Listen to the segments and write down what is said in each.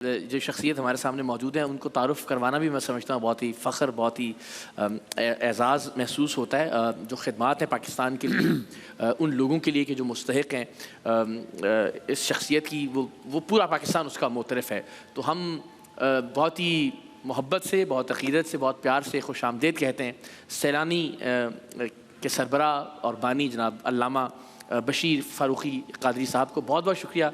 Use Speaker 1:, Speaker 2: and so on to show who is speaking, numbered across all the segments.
Speaker 1: جو شخصیت ہمارے سامنے موجود ہیں ان کو تعارف کروانا بھی میں سمجھتا ہوں بہت ہی فخر، بہت ہی اعزاز محسوس ہوتا ہے. جو خدمات ہیں پاکستان کے لیے ان لوگوں کے لیے کہ جو مستحق ہیں اس شخصیت کی، وہ پورا پاکستان اس کا معترف ہے. تو ہم بہت ہی محبت سے، بہت عقیدت سے، بہت پیار سے خوش آمدید کہتے ہیں سیلانی کے سربراہ اور بانی جناب علامہ بشیر فاروقی قادری صاحب کو. بہت بہت شکریہ.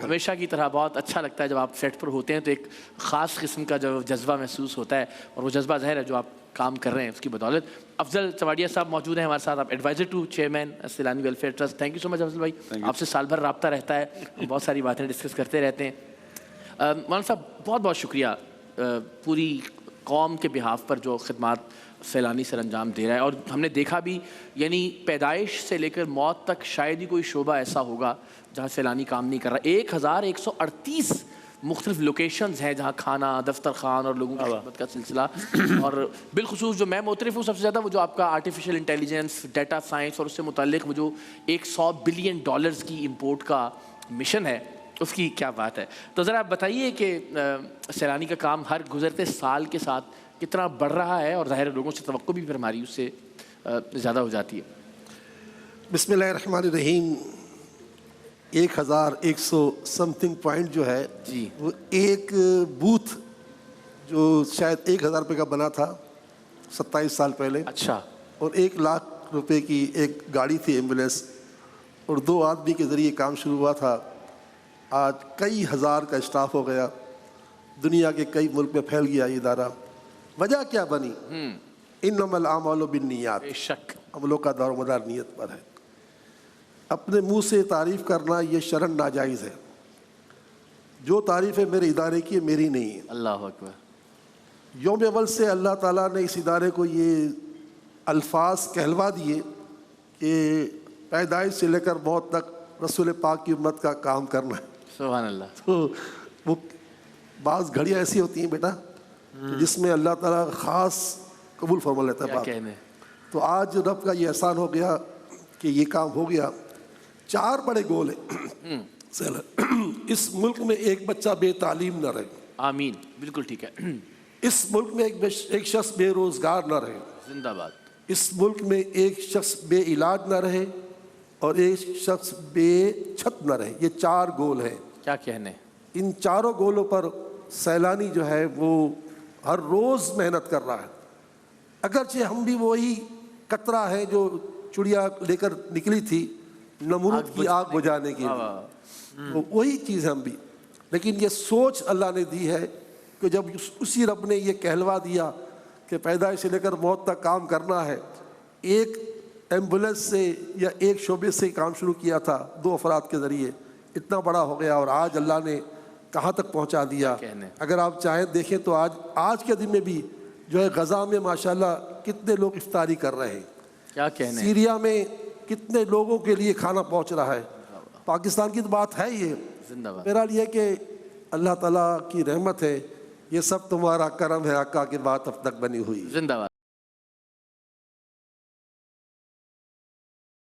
Speaker 1: ہمیشہ کی طرح بہت اچھا لگتا ہے جب آپ سیٹ پر ہوتے ہیں تو ایک خاص قسم کا جو جذبہ محسوس ہوتا ہے، اور وہ جذبہ ظاہر ہے جو آپ کام کر رہے ہیں اس کی بدولت. افضل چواڈیا صاحب موجود ہیں ہمارے ساتھ، آپ adviser to chairman Saylani welfare trust. Thank you so much Afzal بھائی. آپ سے سال بھر رابطہ رہتا ہے، بہت ساری باتیں ڈسکس کرتے رہتے ہیں. مولانا صاحب بہت بہت شکریہ پوری قوم کے بہاف پر جو خدمات سیلانی سر انجام دے رہا ہے. اور ہم نے دیکھا بھی، یعنی پیدائش سے لے کر موت تک شاید ہی کوئی شعبہ ایسا ہوگا جہاں سیلانی کام نہیں کر رہا. 1138 مختلف لوکیشنز ہیں جہاں کھانا، دفتر خان اور لوگوں کی خدمت کا سلسلہ. اور بالخصوص جو میں معترف ہوں سب سے زیادہ وہ جو آپ کا آرٹیفیشیل انٹیلیجنس، ڈیٹا سائنس اور اس سے متعلق وہ جو $100 بلین کی امپورٹ کا مشن ہے، اس کی کیا بات ہے. تو ذرا آپ بتائیے کہ سیلانی کا کام ہر گزرتے سال کے ساتھ کتنا بڑھ رہا ہے، اور ظاہر لوگوں سے توقع بھی پھر ہماری اس سے زیادہ ہو جاتی ہے.
Speaker 2: بسم اللہ الرحمن الرحیم. 1100 سمتھنگ پوائنٹ جو ہے
Speaker 1: جی،
Speaker 2: وہ ایک بوتھ جو شاید 1000 روپے کا بنا تھا 27 سال پہلے،
Speaker 1: اچھا،
Speaker 2: اور 1 لاکھ روپے کی ایک گاڑی تھی ایمبولینس، اور 2 آدمی کے ذریعے کام شروع ہوا تھا. آج کئی ہزار کا اسٹاف ہو گیا، دنیا کے کئی ملک میں پھیل گیا یہ ادارہ. وجہ کیا بنی؟ انما الاعمال بالنیات.
Speaker 1: بے شک
Speaker 2: عملوں کا دار و مدار نیت پر ہے. اپنے منہ سے تعریف کرنا یہ شرعاً ناجائز ہے. جو تعریفیں میرے ادارے کی میری نہیں ہیں.
Speaker 1: اللہ اکبر.
Speaker 2: یوم اول سے اللہ تعالیٰ نے اس ادارے کو یہ الفاظ کہلوا دیے کہ پیدائش سے لے کر موت تک رسول پاک کی امت کا کام کرنا ہے.
Speaker 1: سبحان اللہ.
Speaker 2: تو وہ بعض گھڑیاں ایسی ہوتی ہیں بیٹا جس میں اللہ تعالیٰ خاص قبول فرما لیتا ہے
Speaker 1: کیا
Speaker 2: بات.
Speaker 1: کہنے.
Speaker 2: تو آج رب کا یہ احسان ہو گیا کہ یہ کام ہو گیا. 4 بڑے گول ہیں. اس ملک میں ایک بچہ بے تعلیم نہ رہے.
Speaker 1: آمین. بالکل ٹھیک ہے.
Speaker 2: اس ملک میں ایک شخص بے روزگار نہ رہے.
Speaker 1: زندہ باد.
Speaker 2: اس ملک میں ایک شخص بے علاج نہ رہے اور ایک شخص بے چھت نہ رہے. یہ 4 گول ہیں.
Speaker 1: کیا کہنے.
Speaker 2: ان 4 گولوں پر سیلانی جو ہے وہ ہر روز محنت کر رہا ہے. اگرچہ ہم بھی وہی قطرہ ہیں جو چڑیا لے کر نکلی تھی نمرود کی آگ بجھانے کے لیے، وہی چیز ہم بھی. لیکن یہ سوچ اللہ نے دی ہے کہ جب اسی رب نے یہ کہلوا دیا کہ پیدائش سے لے کر موت تک کام کرنا ہے، ایک ایمبولینس سے یا ایک شعبے سے کام شروع کیا تھا 2 افراد کے ذریعے، اتنا بڑا ہو گیا. اور آج اللہ نے کہاں تک پہنچا دیا. اگر آپ چاہیں دیکھیں تو آج کے دن میں بھی جو ہے غزہ میں ماشاءاللہ کتنے لوگ افطاری کر رہے ہیں.
Speaker 1: کیا کہنے.
Speaker 2: سیریا میں کتنے لوگوں کے لیے کھانا پہنچ رہا ہے. پاکستان کی تو بات ہے یہ. میرا یہ کہ اللہ تعالیٰ کی رحمت ہے، یہ سب تمہارا کرم ہے آقا کی بات اب تک بنی ہوئی.
Speaker 1: زندہ باد.